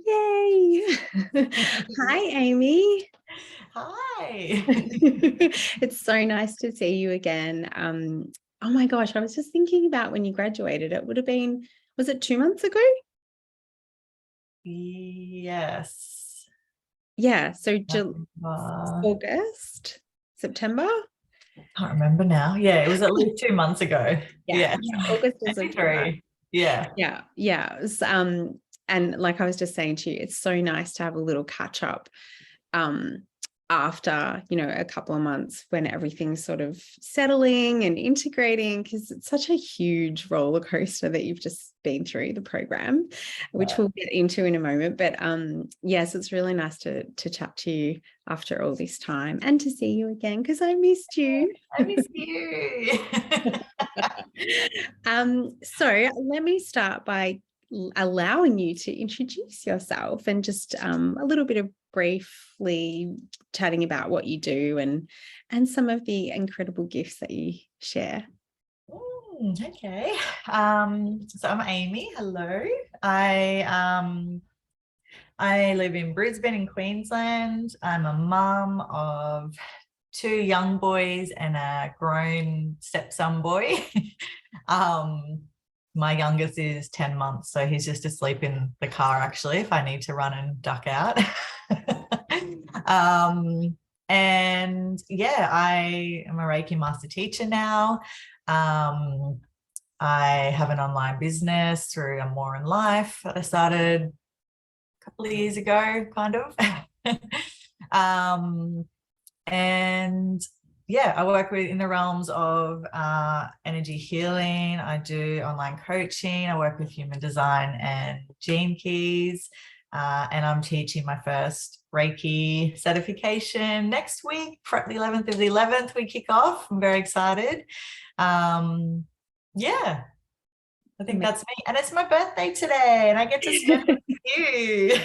Yay. Hi, Amy. Hi. It's so nice to see you again. Oh my gosh, I was just thinking about when you graduated. It would have been, was it 2 months ago? Yes. Yeah, so I August, September? can't remember now. Yeah, it was at least 2 months ago. Yeah, Yeah. August or Maybe September. 3. Yeah. Yeah. It was, and like I was just saying to you, it's so nice to have a little catch up um, after, a couple of months when everything's sort of settling and integrating, because it's such a huge roller coaster that you've just been through the program, which we'll get into in a moment. But yes, it's really nice to chat to you after all this time and to see you again because I missed you. I miss you. So let me start by allowing you to introduce yourself and just a little bit of briefly chatting about what you do and some of the incredible gifts that you share. Okay. So I'm Amy. Hello. I live in Brisbane in Queensland. I'm a mum of 2 young boys and a grown stepson boy. My youngest is 10 months, so he's just asleep in the car actually if I need to run and duck out. And yeah, I am a Reiki Master Teacher now. I have an online business through Amor&Life that I started a couple of years ago, kind of. And yeah, I work in the realms of energy healing. I do online coaching. I work with human design and gene keys. And I'm teaching my first Reiki certification next week. For the 11th of the 11th, we kick off. I'm very excited. Yeah, I think that's me. And it's my birthday today, and I get to spend it with you.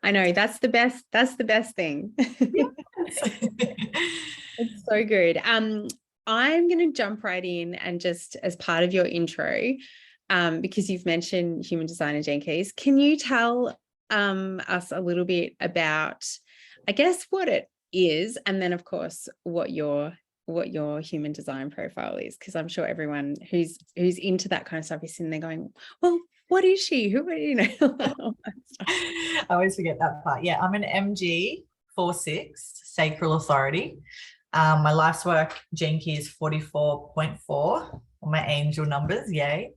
I know that's the best thing. Yes. It's so good. I'm going to jump right in and just as part of your intro, because you've mentioned human design and gene keys, can you tell us a little bit about, I guess, what it is, and then of course what your human design profile is? Because I'm sure everyone who's into that kind of stuff is sitting there going, well, what is she? Who are you? I always forget that part. Yeah, I'm an MG 46 sacral authority. My life's work gene key is 44.4. My angel numbers, yay.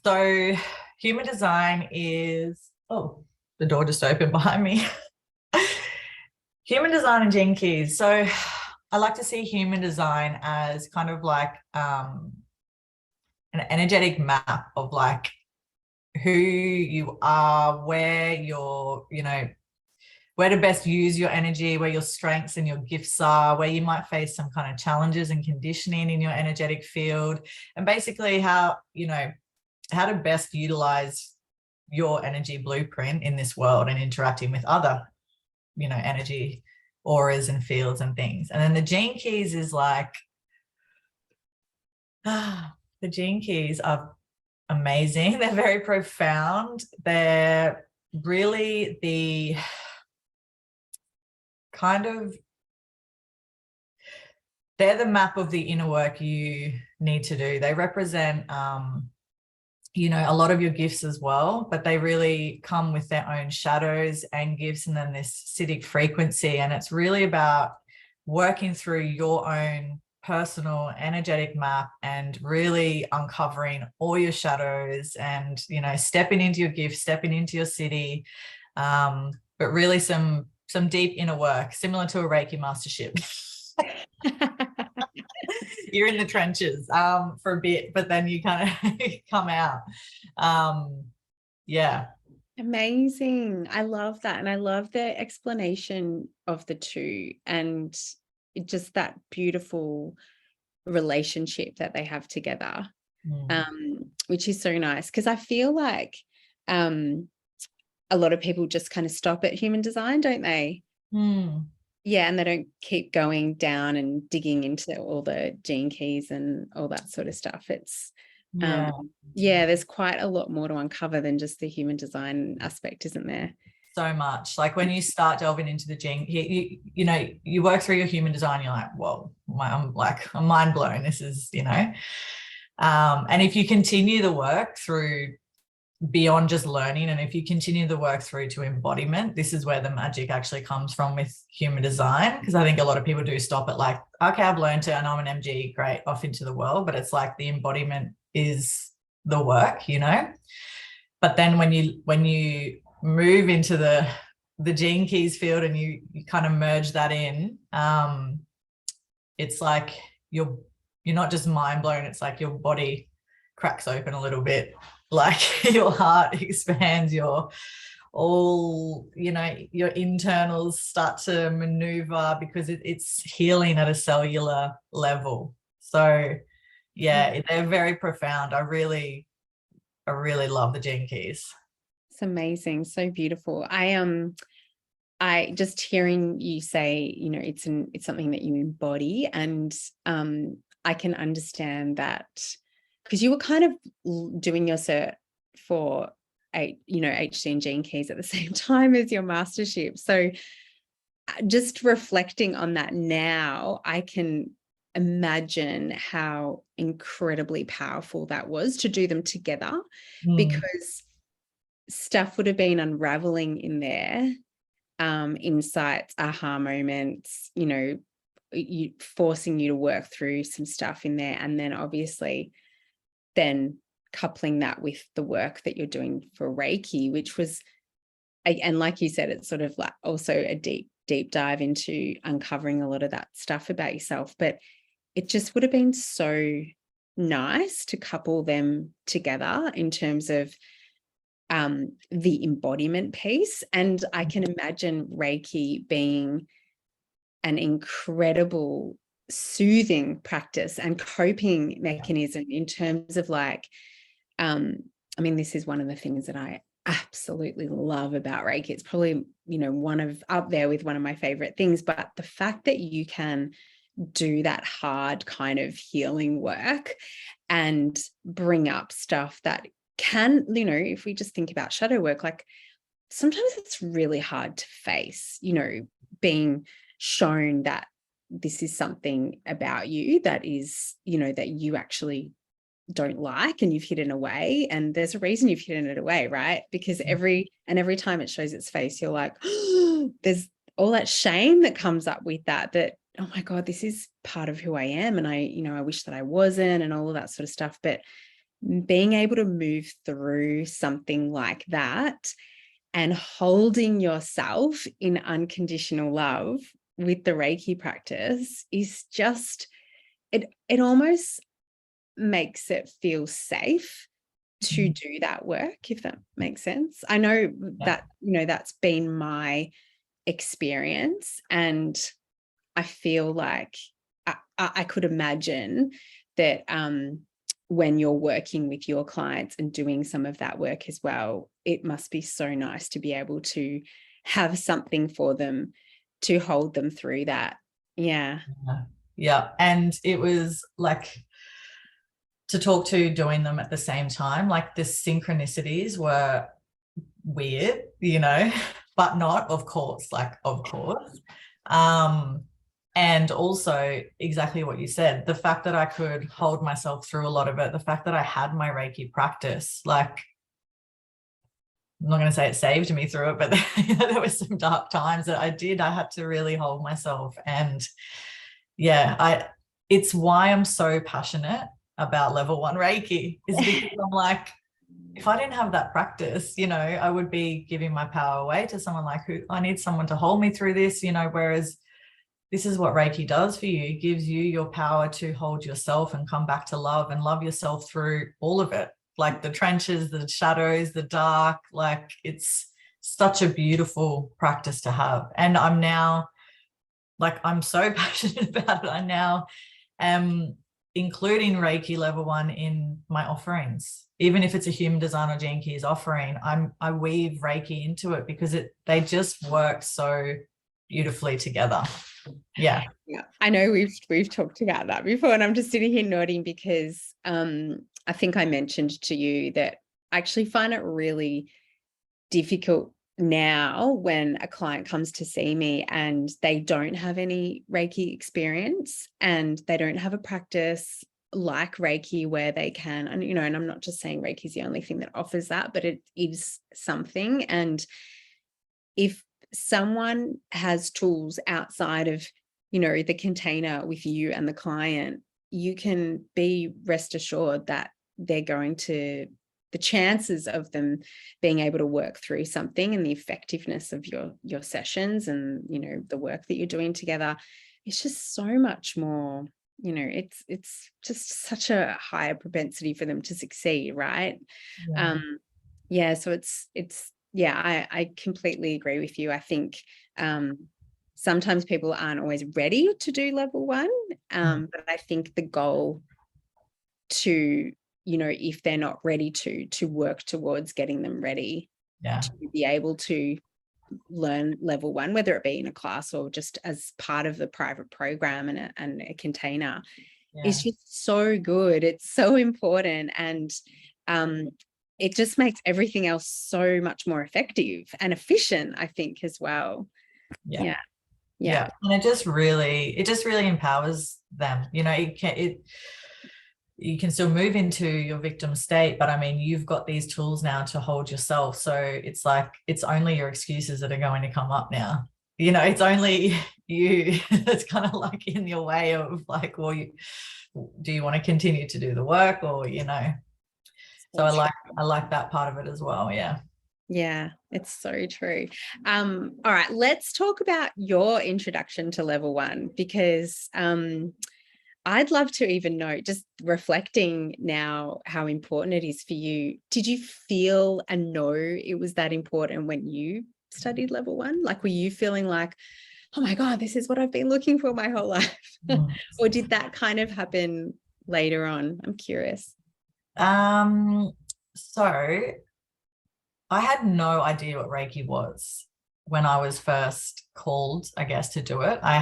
So human design is, oh, the door just opened behind me. Human design and gene keys. So I like to see human design as kind of like an energetic map of like who you are, where you're, where to best use your energy, where your strengths and your gifts are, where you might face some kind of challenges and conditioning in your energetic field, and basically how to best utilize your energy blueprint in this world and interacting with other, energy auras and fields and things. And then the gene keys is like, the gene keys are amazing. They're very profound. They're really the kind of, they're the map of the inner work you need to do. They represent, a lot of your gifts as well, but they really come with their own shadows and gifts and then this acidic frequency. And it's really about working through your own personal energetic map and really uncovering all your shadows and, stepping into your gifts, stepping into your city, but really some deep inner work, similar to a Reiki mastership. You're in the trenches for a bit, but then you kind of come out. Yeah. Amazing. I love that. And I love the explanation of the two and just that beautiful relationship that they have together, which is so nice. Because I feel like a lot of people just kind of stop at human design, don't they? Yeah, and they don't keep going down and digging into all the gene keys and all that sort of stuff. It's Yeah. Yeah, there's quite a lot more to uncover than just the human design aspect, isn't there? So much. Like when you start delving into the gene, you know, you work through your human design, you're like, whoa, I'm mind blown. This is, you know, and if you continue the work through beyond just learning, and if you continue the work through to embodiment, this is where the magic actually comes from with human design. Because I think a lot of people do stop at like, okay, I've learned it and I'm an MG, great, off into the world. But it's like the embodiment is the work, you know. But then when you move into the gene keys field and you kind of merge that in, it's like you're not just mind blown, it's like your body cracks open a little bit, like your heart expands, your internals start to maneuver because it's healing at a cellular level. So yeah, they're very profound. I really love the gene keys. It's amazing, so beautiful. I just hearing you say, it's something that you embody, and I can understand that because you were kind of doing your cert for HD and gene keys at the same time as your mastership. So just reflecting on that now, I can imagine how incredibly powerful that was to do them together, because stuff would have been unraveling in there, insights, aha moments, forcing you to work through some stuff in there, and then obviously then coupling that with the work that you're doing for Reiki, which was, and like you said, it's sort of like also a deep dive into uncovering a lot of that stuff about yourself. But it just would have been so nice to couple them together in terms of the embodiment piece. And I can imagine Reiki being an incredible soothing practice and coping mechanism in terms of like, this is one of the things that I absolutely love about Reiki. It's probably, up there with one of my favorite things, but the fact that you can do that hard kind of healing work and bring up stuff that can, if we just think about shadow work, like sometimes it's really hard to face, being shown that this is something about you that is, that you actually don't like and you've hidden away. And there's a reason you've hidden it away, right? Because every time it shows its face, you're like, oh, there's all that shame that comes up with that, oh my God, this is part of who I am. And I wish that I wasn't, and all of that sort of stuff. But being able to move through something like that and holding yourself in unconditional love with the Reiki practice is just, it almost makes it feel safe to do that work, if that makes sense. I know that, that's been my experience, and I feel like I could imagine that when you're working with your clients and doing some of that work as well, it must be so nice to be able to have something for them to hold them through that. Yeah. And it was like to talk to doing them at the same time, like the synchronicities were weird, but not, of course. And also exactly what you said, the fact that I could hold myself through a lot of it, the fact that I had my Reiki practice, like, I'm not going to say it saved me through it, but there were some dark times that I had to really hold myself. And it's why I'm so passionate about level 1 Reiki, is because I'm like, if I didn't have that practice, I would be giving my power away to someone like who I need someone to hold me through this, whereas this is what Reiki does for you. It gives you your power to hold yourself and come back to love and love yourself through all of it, like the trenches, the shadows, the dark. Like, it's such a beautiful practice to have. And I'm now, like, I'm so passionate about it. I now am including Reiki level 1 in my offerings. Even if it's a human design or gene keys offering, I weave Reiki into it because they just work so beautifully together. Yeah. I know we've talked about that before, and I'm just sitting here nodding because I think I mentioned to you that I actually find it really difficult now when a client comes to see me and they don't have any Reiki experience and they don't have a practice like Reiki where they can, and and I'm not just saying Reiki is the only thing that offers that, but it is something. And if someone has tools outside of the container with you and the client, you can be rest assured that they're going to, the chances of them being able to work through something and the effectiveness of your sessions and the work that you're doing together, it's just so much more, it's just such a higher propensity for them to succeed, right? So it's I completely agree with you. I think sometimes people aren't always ready to do level 1, but I think the goal to if they're not ready to work towards getting them ready to be able to learn level 1, whether it be in a class or just as part of the private program and a container. It's just so good. It's so important. And it just makes everything else so much more effective and efficient, I think, as well. Yeah. And it just really empowers them. You can still move into your victim state, but I mean, you've got these tools now to hold yourself. So it's like, it's only your excuses that are going to come up now. It's only you. It's kind of like in your way of like, well, do you want to continue to do the work or, so I like that part of it as well. Yeah, it's so true. All right, let's talk about your introduction to level 1, because I'd love to even know, just reflecting now, how important it is for you. Did you feel and know it was that important when you studied level 1? Like, were you feeling like, oh my God, this is what I've been looking for my whole life? Or did that kind of happen later on? I'm curious. So I had no idea what Reiki was when I was first called, I guess, to do it. I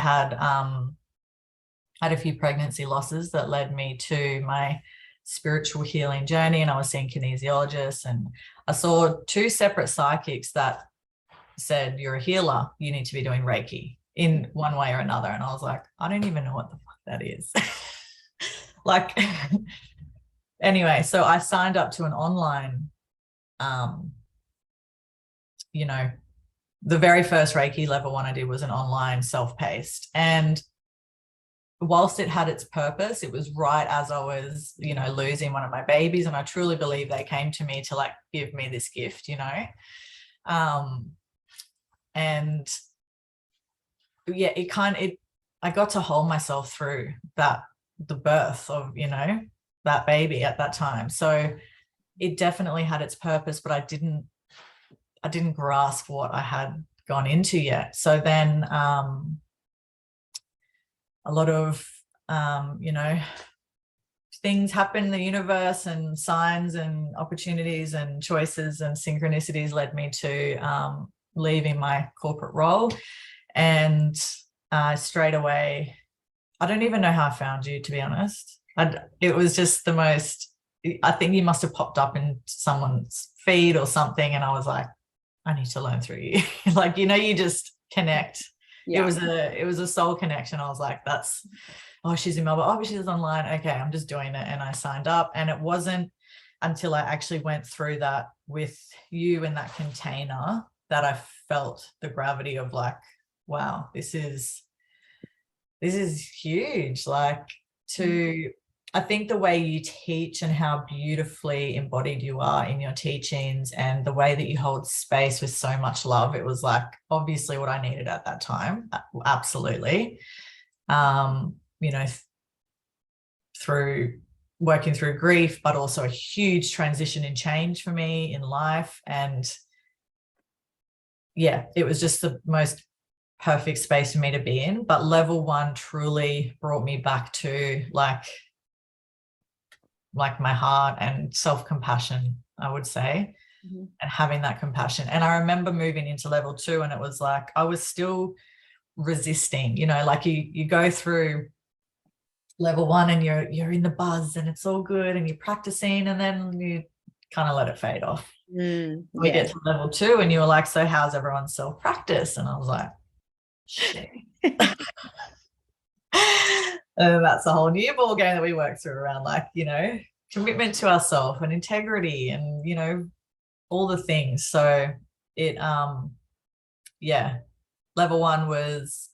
had a few pregnancy losses that led me to my spiritual healing journey, and I was seeing kinesiologists, and I saw 2 separate psychics that said, you're a healer, you need to be doing Reiki in one way or another. And I was like, I don't even know what the fuck that is. Like, anyway, so I signed up to an online, the very first Reiki level 1 I did was an online self-paced. And whilst it had its purpose, it was right as I was, losing one of my babies. And I truly believe they came to me to like give me this gift, and I got to hold myself through the birth of, that baby at that time. So it definitely had its purpose, but I didn't grasp what I had gone into yet. So then a lot of things happen in the universe, and signs and opportunities and choices and synchronicities led me to leaving my corporate role. And straight away, I don't even know how I found you, to be honest. It was just the most, I think you must have popped up in someone's feed or something, and I was like, I need to learn through you. Like, you just connect. It was a soul connection. I was like, she's in Melbourne. Oh, she's online. Okay, I'm just doing it. And I signed up. And it wasn't until I actually went through that with you in that container that I felt the gravity of like, wow, this is huge. Like, I think the way you teach and how beautifully embodied you are in your teachings and the way that you hold space with so much love, it was like obviously what I needed at that time. Absolutely. Through working through grief, but also a huge transition and change for me in life. And it was just the most perfect space for me to be in. But level 1 truly brought me back to like my heart and self-compassion, I would say, and having that compassion. And I remember moving into level 2, and it was like I was still resisting, like you go through level 1 and you're in the buzz and it's all good and you're practicing, and then you kind of let it fade off. We get to level 2 and you were like, so how's everyone's self-practice? And I was like, shit. And that's a whole new ball game that we work through around, like, you know, commitment to ourselves and integrity and, you know, all the things. So it yeah, level 1 was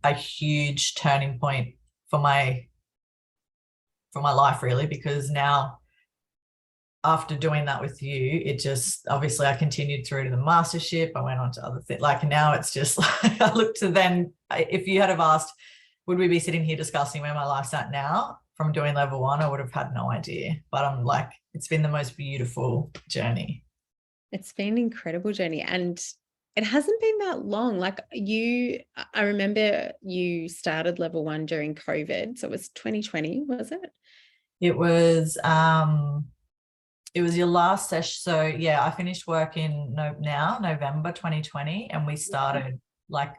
a huge turning point for my life, really, because now, after doing that with you, it just, obviously I continued through to the mastership. I went on to other things. Like now it's just like, I look to then, if you had have asked, would we be sitting here discussing where my life's at now from doing level 1, I would have had no idea. But I'm like, it's been the most beautiful journey. It's been an incredible journey, and it hasn't been that long. Like I remember you started level 1 during COVID. So it was 2020, was it? It was your last session. So yeah, I finished work in November 2020, and we started like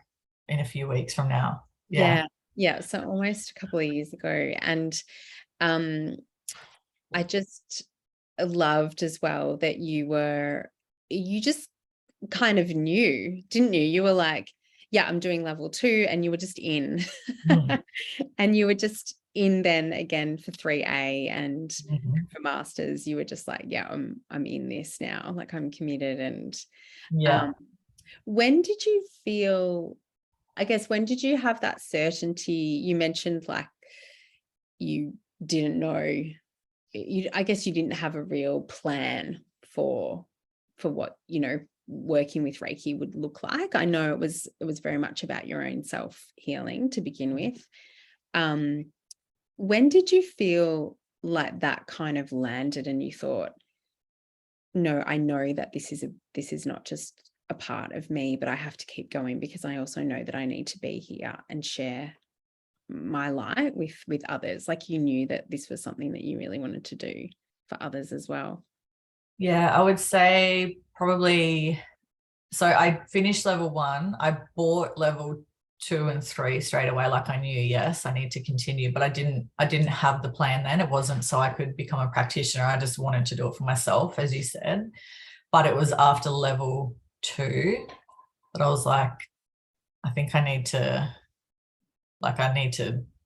in a few weeks from now. Yeah. So almost a couple of years ago. And I just loved as well that you just kind of knew, didn't you? You were like, yeah, I'm doing level 2, and you were just in. And you were just in then again for 3A and for masters. You were just like, yeah, I'm in this now, like I'm committed. And when did you feel, I guess, when did you have that certainty? You mentioned like you didn't know, I guess you didn't have a real plan for what, you know, working with Reiki would look like. I know it was very much about your own self-healing to begin with. When did you feel like that kind of landed and you thought, no, I know that this is not just a part of me, but I have to keep going because I also know that I need to be here and share my light with others? Like, you knew that this was something that you really wanted to do for others as well. Yeah, I would say probably, so I finished level 1. I bought level 2 and 3 straight away. Like I knew, yes, I need to continue, but I didn't have the plan then. It wasn't so I could become a practitioner. I just wanted to do it for myself, as you said. But it was after level 2 that I was like, I think I need to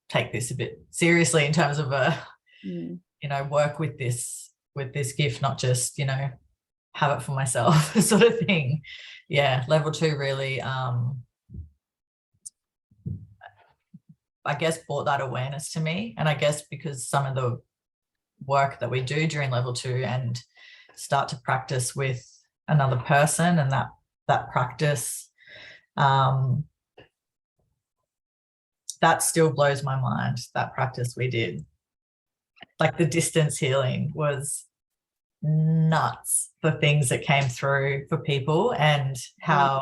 take this a bit seriously in terms of you know, work with this gift, not just, you know, have it for myself sort of thing. Yeah, level 2 really, I guess, brought that awareness to me. And I guess because some of the work that we do during level 2 and start to practice with another person, and that practice, that still blows my mind, that practice we did. Like the distance healing was nuts, the things that came through for people, and how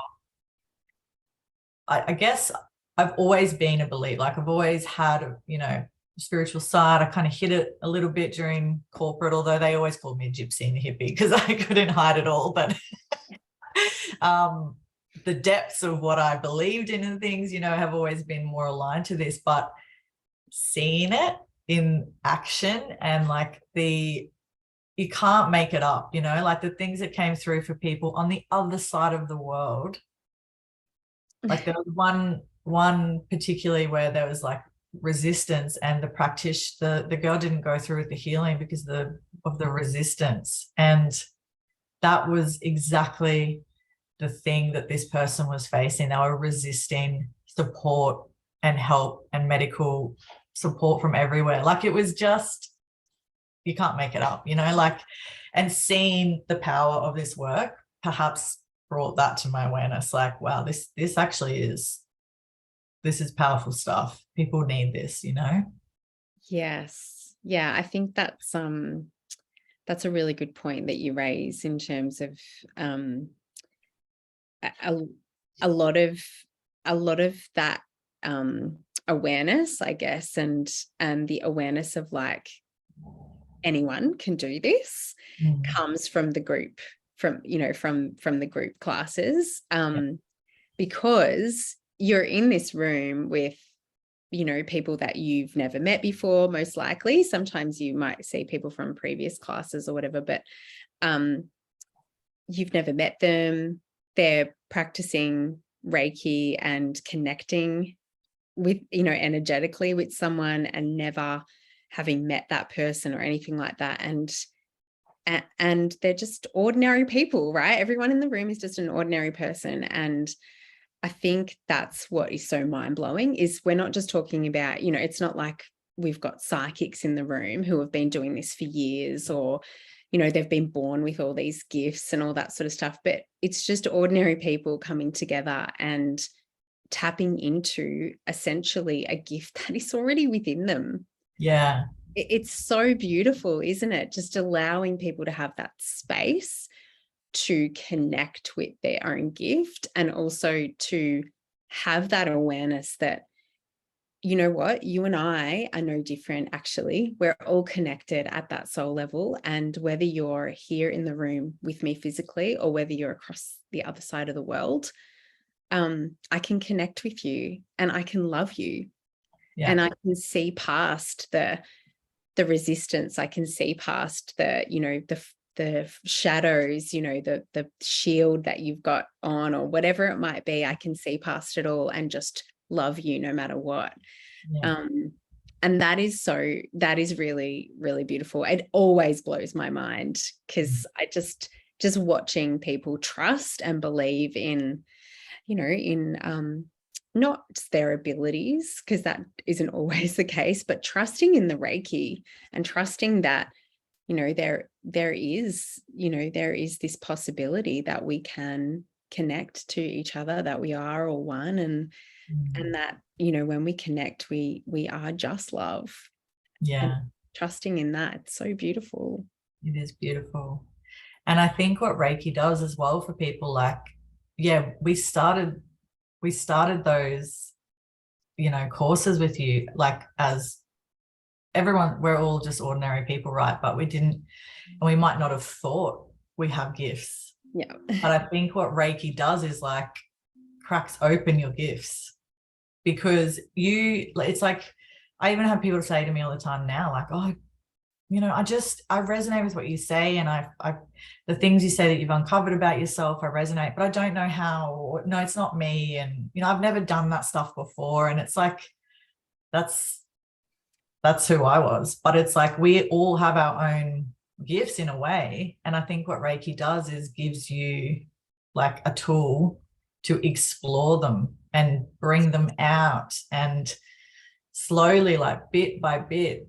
I guess I've always been a believer. Like I've always had, you know, spiritual side. I kind of hid it a little bit during corporate, although they always called me a gypsy and a hippie because I couldn't hide it all. But the depths of what I believed in and things, you know, have always been more aligned to this. But seeing it in action, and like you can't make it up, you know, like the things that came through for people on the other side of the world. Like there was one particularly where there was like resistance, and the girl didn't go through with the healing because of the resistance. And that was exactly the thing that this person was facing. They were resisting support and help and medical support from everywhere. Like it was just, you can't make it up, you know, like, and seeing the power of this work perhaps brought that to my awareness. Like, wow, this actually is powerful stuff. People need this, you know? Yes. Yeah. I think that's a really good point that you raise in terms of a lot of that awareness, I guess, and the awareness of like anyone can do this comes from the group, from the group classes, because you're in this room with you know, people that you've never met before, most likely. Sometimes you might see people from previous classes or whatever, but you've never met them. They're practicing Reiki and connecting with, you know, energetically with someone, and never having met that person or anything like that. And they're just ordinary people, right? Everyone in the room is just an ordinary person. And I think that's what is so mind-blowing, is we're not just talking about, you know, it's not like we've got psychics in the room who have been doing this for years, or, you know, they've been born with all these gifts and all that sort of stuff, but it's just ordinary people coming together and tapping into essentially a gift that is already within them. Yeah. It's so beautiful, isn't it? Just allowing people to have that space to connect with their own gift, and also to have that awareness that, you know what, you and I are no different. Actually, we're all connected at that soul level. And whether you're here in the room with me physically, or whether you're across the other side of the world, I can connect with you, and I can love you. Yeah. And I can see past the resistance. I can see past the, you know, the shadows, you know, the shield that you've got on, or whatever it might be. I can see past it all and just love you no matter what. Yeah. And that is really, really beautiful. It always blows my mind, because I just watching people trust and believe in, you know, in not their abilities, because that isn't always the case, but trusting in the Reiki, and trusting that, you know, there is this possibility that we can connect to each other, that we are all one, and that, you know, when we connect, we are just love. Yeah. And trusting in that, it's so beautiful. It is beautiful. And I think what Reiki does as well for people, like, yeah, we started those, you know, courses with you, like, as everyone, we're all just ordinary people, right? But we didn't, and we might not have thought we have gifts. Yeah. But I think what Reiki does is, like, cracks open your gifts, because it's like, I even have people say to me all the time now, like, oh, you know, I resonate with what you say, and I the things you say that you've uncovered about yourself, I resonate, but I don't know how, or, no, it's not me, and, you know, I've never done that stuff before. And it's like, that's who I was. But it's like, we all have our own gifts in a way, and I think what Reiki does is gives you, like, a tool to explore them and bring them out, and slowly, like, bit by bit,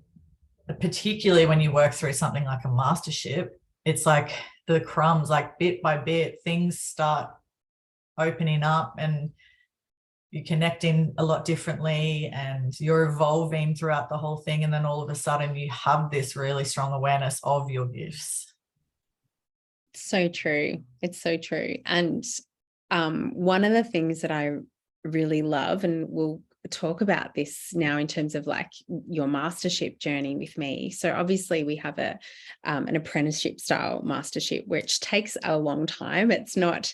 particularly when you work through something like a mastership, it's like the crumbs, like, bit by bit, things start opening up, and you're connecting a lot differently, and you're evolving throughout the whole thing. And then all of a sudden you have this really strong awareness of your gifts. So true. It's so true. And one of the things that I really love, and we'll talk about this now in terms of, like, your mastership journey with me. So obviously we have an apprenticeship style mastership, which takes a long time. It's not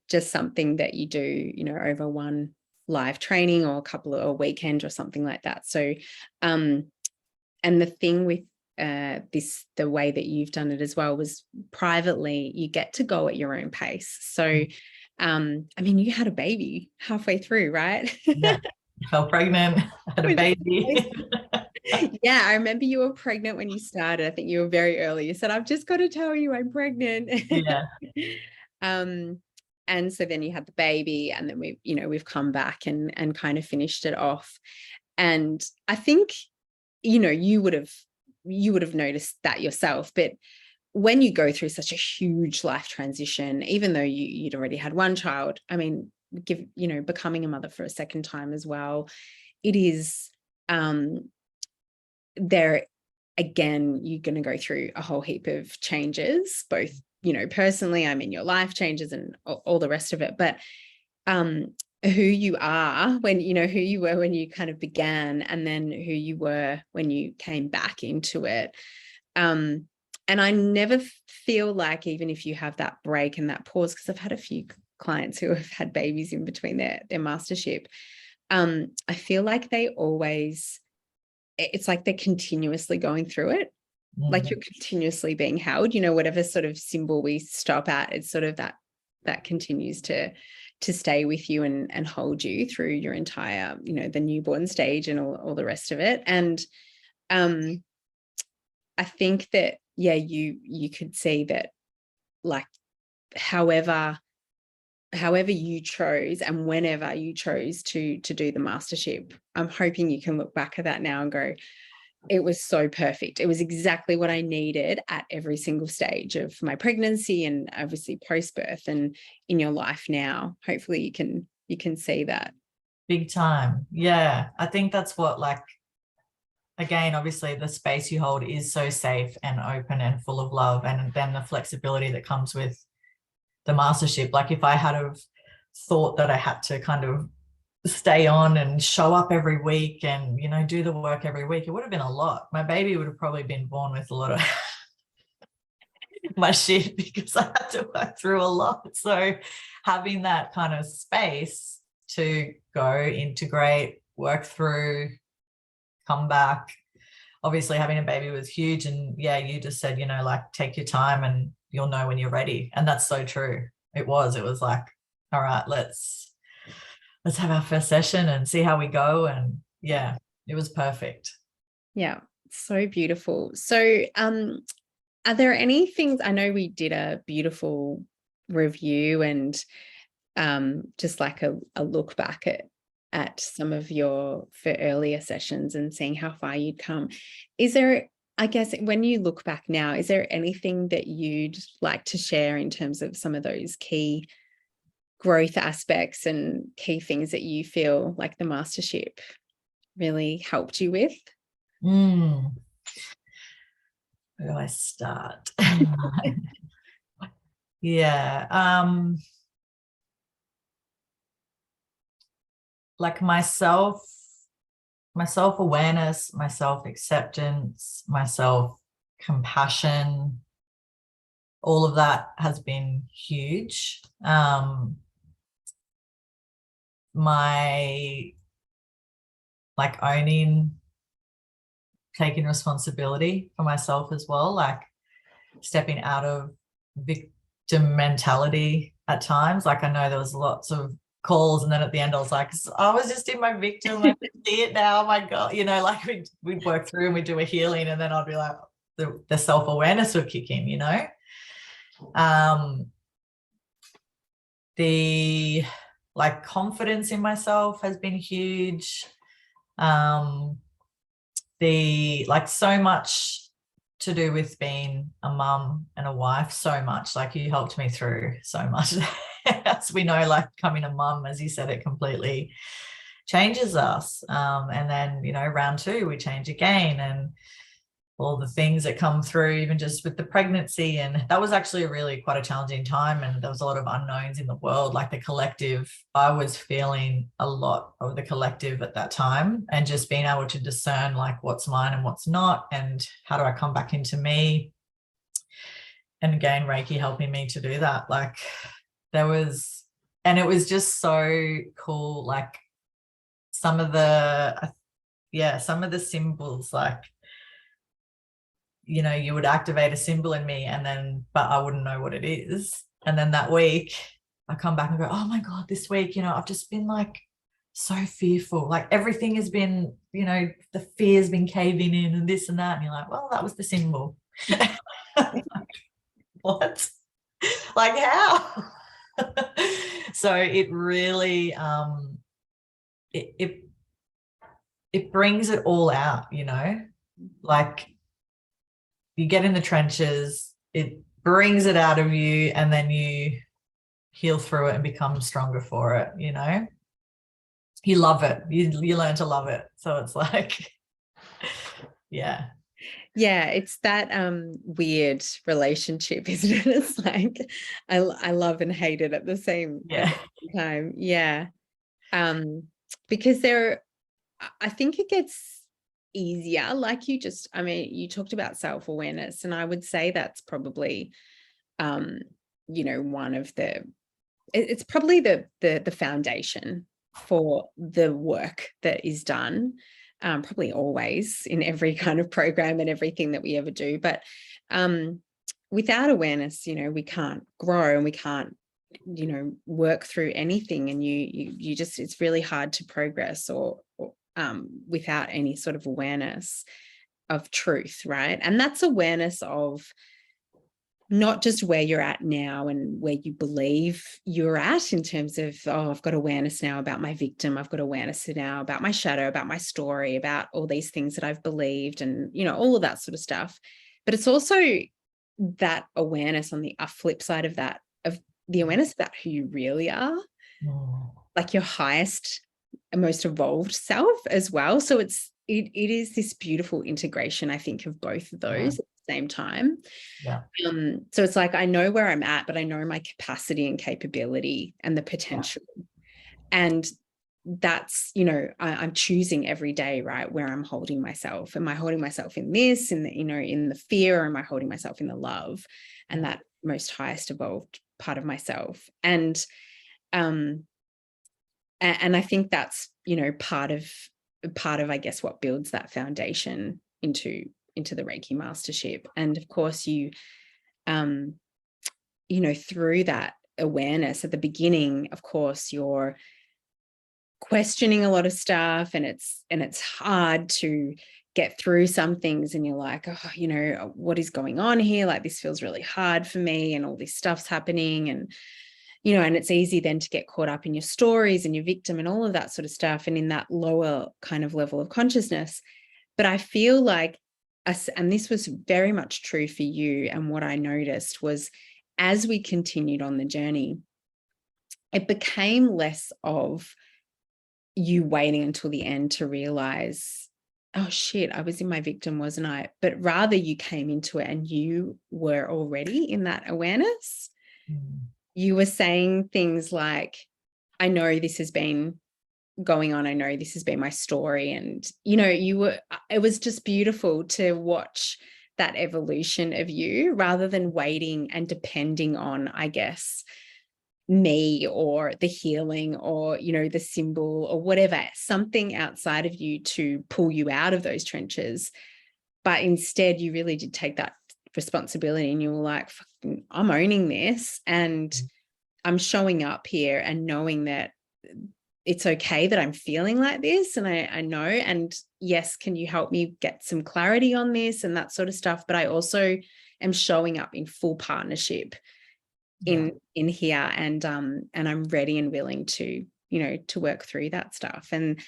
just something that you do, you know, over one live training or a weekend or something like that. So and the thing with the way that you've done it as well was privately, you get to go at your own pace. So I mean, you had a baby halfway through, right? Yeah. I fell pregnant, had a baby. Yeah, I remember you were pregnant when you started. I think you were very early. You said, I've just got to tell you I'm pregnant. Yeah. And so then you had the baby, and then we've come back and kind of finished it off. And I think, you know, you would have noticed that yourself, but when you go through such a huge life transition, even though you'd already had one child, I mean, becoming a mother for a second time as well, it is there again, you're going to go through a whole heap of changes, both, you know, personally, I mean, your life changes and all the rest of it, but who you are when, you know, who you were when you kind of began, and then who you were when you came back into it. And I never feel like, even if you have that break and that pause, because I've had a few clients who have had babies in between their mastership, I feel like it's like they're continuously going through it. Like you're continuously being held, whatever sort of symbol we stop at, it's sort of that continues to stay with you and hold you through your entire, the newborn stage and all the rest of it. And I think that, yeah, you could see that, like, however you chose and whenever you chose to do the mastership, I'm hoping you can look back at that now and go, it was so perfect. It was exactly what I needed at every single stage of my pregnancy and obviously post-birth and in your life now. Hopefully you can see that. Big time. Yeah. I think that's what, like, again, obviously the space you hold is so safe and open and full of love. And then the flexibility that comes with the mastership. Like, if I had have thought that I had to kind of stay on and show up every week and, do the work every week, it would have been a lot. My baby would have probably been born with a lot of my shit because I had to work through a lot. So having that kind of space to go, integrate, work through, come back. Obviously having a baby was huge. And yeah, you just said, like, take your time and you'll know when you're ready. And that's so true. It was like, all right, let's have our first session and see how we go. And yeah, it was perfect. Yeah, so beautiful. So are there any things, I know we did a beautiful review and just like a look back at some of your for earlier sessions and seeing how far you'd come. Is there, I guess, when you look back now, is there anything that you'd like to share in terms of some of those key growth aspects and key things that you feel like the mastership really helped you with? Where do I start? Yeah. Like my self-awareness, my self-acceptance, my self-compassion, all of that has been huge. My, like, taking responsibility for myself as well, like stepping out of victim mentality at times. Like, I know there was lots of calls and then at the end I was like, I was just in my victim, I can see it now, oh my God, like we'd work through and we'd do a healing and then I'd be like, the self-awareness would kick in, the, like, confidence in myself has been huge. The, like, so much to do with being a mum and a wife, so much. Like, you helped me through so much. As we know, like, becoming a mum, as you said, it completely changes us. And then, round 2, we change again, and all the things that come through, even just with the pregnancy. And that was actually quite a challenging time. And there was a lot of unknowns in the world, like the collective. I was feeling a lot of the collective at that time, and just being able to discern, like, what's mine and what's not, and how do I come back into me. And again, Reiki helping me to do that. Like, it was just so cool. Like, some of the symbols, like, you would activate a symbol in me but I wouldn't know what it is. And then that week I come back and go, oh my God, this week, I've just been like so fearful. Like, everything has been, the fear's been caving in and this and that. And you're like, well, that was the symbol. What? Like, how? So it really, it brings it all out, like, you get in the trenches, it brings it out of you, and then you heal through it and become stronger for it. You love it. You learn to love it. So it's like, yeah. It's that weird relationship, isn't it? It's like I love and hate it at the same time. Yeah. Because I think it gets easier, like you talked about self-awareness, and I would say that's probably one of it's probably the foundation for the work that is done, probably always in every kind of program and everything that we ever do. But without awareness, we can't grow and we can't, work through anything. And you just, it's really hard to progress or without any sort of awareness of truth, right? And that's awareness of not just where you're at now and where you believe you're at in terms of, oh, I've got awareness now about my victim. I've got awareness now about my shadow, about my story, about all these things that I've believed and, all of that sort of stuff. But it's also that awareness on the flip side of that, of the awareness about who you really are, like your highest, most evolved self as well. So it is this beautiful integration, I think, of both of those at the same time. Yeah. So it's like, I know where I'm at, but I know my capacity and capability and the potential. And that's, I'm choosing every day, right, where I'm holding myself. Am I holding myself in this, in the, in the fear, or am I holding myself in the love and that most highest evolved part of myself? And I think that's, part of, I guess, what builds that foundation into the Reiki mastership. And of course, you through that awareness at the beginning, of course, you're questioning a lot of stuff, and it's hard to get through some things, and you're like, oh, what is going on here? Like, this feels really hard for me, and all this stuff's happening, and and it's easy then to get caught up in your stories and your victim and all of that sort of stuff, and in that lower kind of level of consciousness. But I feel like, and this was very much true for you, and what I noticed was, as we continued on the journey, it became less of you waiting until the end to realize, oh shit, I was in my victim, wasn't I? But rather you came into it and you were already in that awareness. You were saying things like, I know this has been going on. I know this has been my story. And, it was just beautiful to watch that evolution of you, rather than waiting and depending on, I guess, me or the healing or, the symbol or whatever, something outside of you to pull you out of those trenches. But instead, you really did take that responsibility, and you were like, I'm owning this, and I'm showing up here and knowing that it's okay that I'm feeling like this. And I know, and yes, can you help me get some clarity on this and that sort of stuff? But I also am showing up in full partnership in here, and I'm ready and willing to, to work through that stuff. And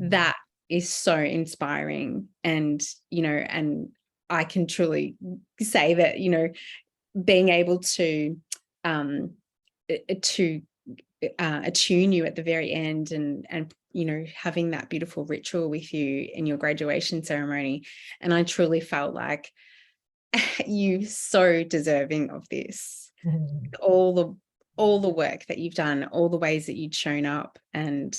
that is so inspiring. And, and I can truly say that, being able to attune you at the very end, and having that beautiful ritual with you in your graduation ceremony. And I truly felt like you so deserving of this. All the work that you've done, all the ways that you'd shown up, and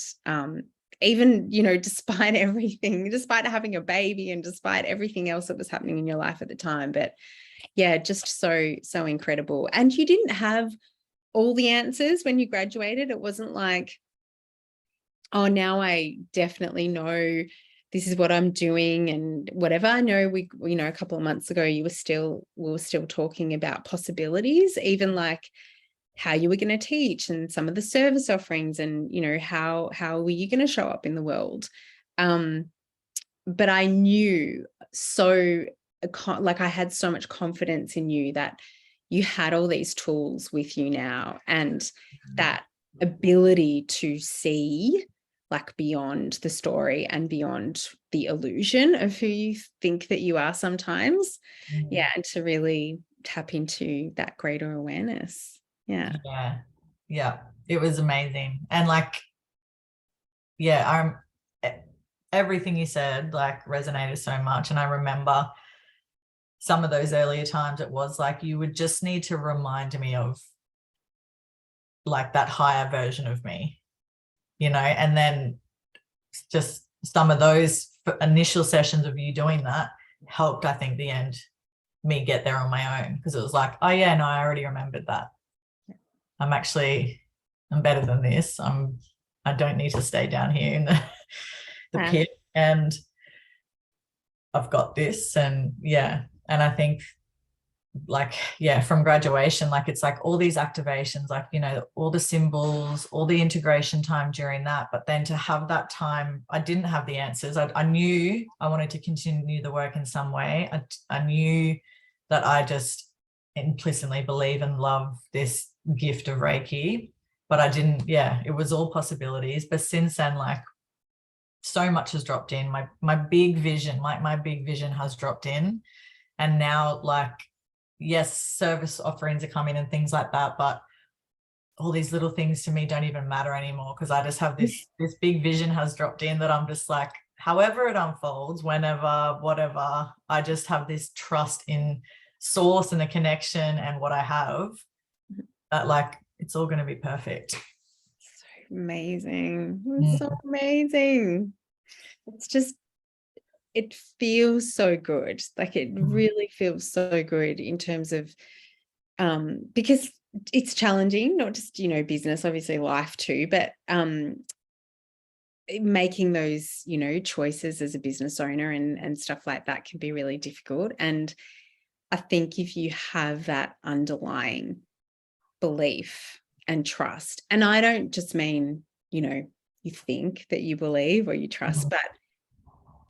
even, despite everything, despite having a baby and despite everything else that was happening in your life at the time. But yeah, just so incredible. And you didn't have all the answers when you graduated. It wasn't like, oh, now I definitely know this is what I'm doing and whatever. I know we a couple of months ago, we were still talking about possibilities, even like how you were going to teach and some of the service offerings, and, how were you going to show up in the world? But I knew like I had so much confidence in you that you had all these tools with you now, and that ability to see like beyond the story and beyond the illusion of who you think that you are sometimes. Yeah. And to really tap into that greater awareness. Yeah. It was amazing. And like, everything you said like resonated so much. And I remember some of those earlier times, it was like you would just need to remind me of like that higher version of me, and then just some of those initial sessions of you doing that helped, I think, the end me get there on my own, because it was like, oh yeah, no, I already remembered that. I'm better than this. I'm I don't need to stay down here in the pit, and I've got this. And yeah, and I think like, yeah, from graduation, like it's like all these activations, like, you know, all the symbols, all the integration time during that, but then to have that time, I didn't have the answers. I knew I wanted to continue the work in some way. I knew that I just implicitly believe and love this gift of Reiki, but I didn't, yeah, it was all possibilities. But since then, like, so much has dropped in. My big vision, like my big vision has dropped in. And now, like, yes, service offerings are coming and things like that, but all these little things to me don't even matter anymore, because I just have this big vision has dropped in that I'm just like, however it unfolds, whenever, whatever, I just have this trust in source and the connection and what I have, that like it's all going to be perfect. So amazing. It's so amazing. It's just, it feels so good. Like it really feels so good in terms of because it's challenging, not just, you know, business, obviously life too, but making those, you know, choices as a business owner and stuff like that can be really difficult. And I think if you have that underlying belief and trust, and I don't just mean, you know, you think that you believe or you trust, but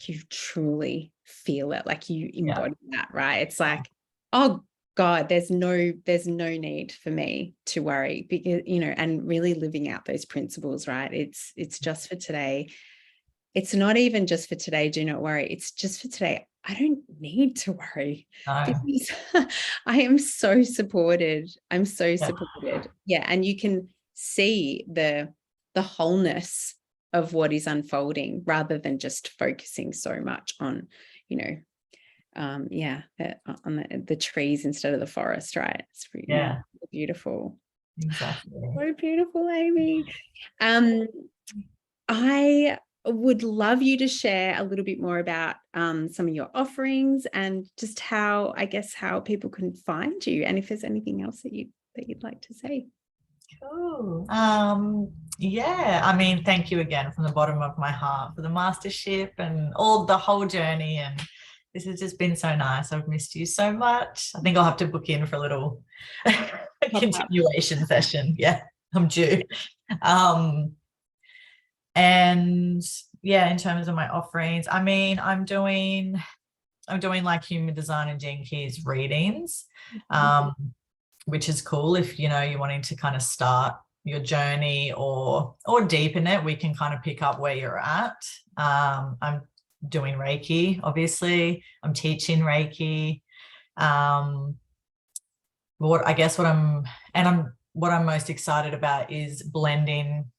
you truly feel it, like you embody that, right? It's like, oh God, there's no need for me to worry, because, you know, and really living out those principles, right? It's just for today. It's not even just for today, do not worry. It's just for today. I don't need to worry because I am so supported. I'm so supported. Yeah. And you can see the wholeness of what is unfolding rather than just focusing so much on, you know, on the trees instead of the forest, right? It's really beautiful. Exactly. So beautiful, Amy. I would love you to share a little bit more about some of your offerings and just how people can find you, and if there's anything else that you'd like to say. Cool. Yeah, I mean, thank you again from the bottom of my heart for the mastership and all the whole journey. And this has just been so nice. I've missed you so much. I think I'll have to book in for a little continuation session. Yeah, I'm due. And yeah, in terms of my offerings, I mean, I'm doing like human design and Gene Keys readings, which is cool. If, you know, you're wanting to kind of start your journey or deepen it, we can kind of pick up where you're at. I'm doing Reiki, obviously. I'm teaching Reiki. What I'm most excited about is blending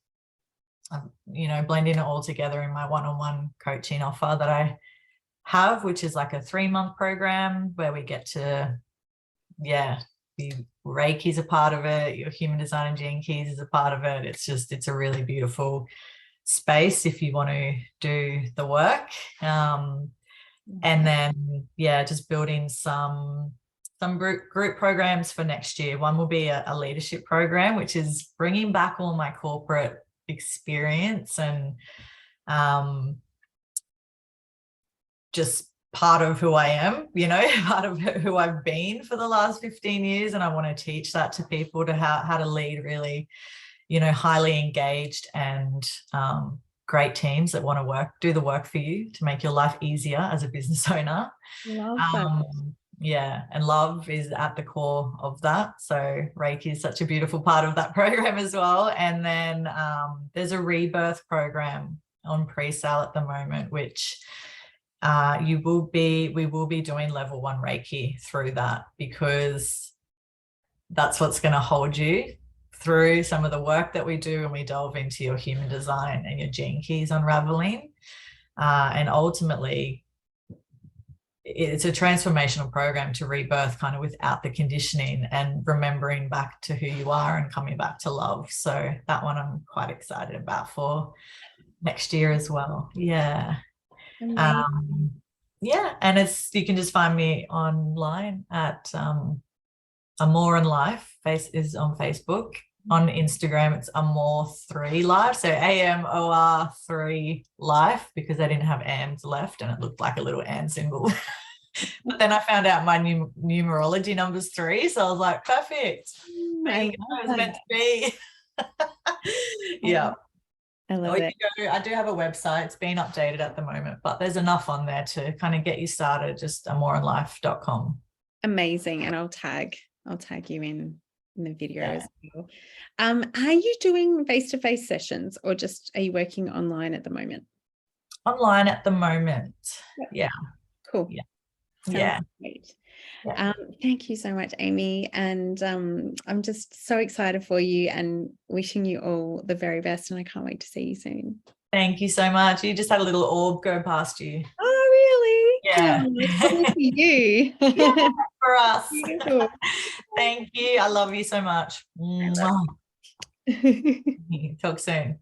it all together in my one-on-one coaching offer that I have, which is like a 3-month program where we get to, the Reiki's a part of it, your human design and Gene Keys is a part of it. It's a really beautiful space if you want to do the work. And then, just building some group programs for next year. One will be a leadership program, which is bringing back all my corporate experience and just part of who I am, you know, part of who I've been for the last 15 years. And I want to teach that to people, to how to lead really, you know, highly engaged and great teams that want to do the work for you to make your life easier as a business owner. Love that. Yeah, and love is at the core of that. So Reiki is such a beautiful part of that program as well. And then there's a rebirth program on pre-sale at the moment, which we will be doing level 1 Reiki through that, because that's what's going to hold you through some of the work that we do when we delve into your human design and your Gene Keys unraveling. And ultimately, it's a transformational program to rebirth kind of without the conditioning and remembering back to who you are and coming back to love. So that one I'm quite excited about for next year as well. Yeah. And you can just find me online at Amor&Life is on Facebook. On Instagram, it's Amor3Life. So AMOR3 Life, because they didn't have AMs left and it looked like a little and symbol. But then I found out my numerology number's 3. So I was like, perfect. There you go. It was meant to be. Yeah. I love it. I do have a website. It's been updated at the moment, but there's enough on there to kind of get you started. Just amor&life.com. Amazing. And I'll tag you in the video as well. Are you doing face-to-face sessions, or just are you working online at the moment? Online at the moment. Yeah. Cool. Yeah. Sounds great. Yeah. Thank you so much, Amy. And I'm just so excited for you and wishing you all the very best. And I can't wait to see you soon. Thank you so much. You just had a little orb go past you. Oh, really? Yeah. Oh, for you. Yeah, for us. Beautiful. Thank you. I love you so much. Talk soon.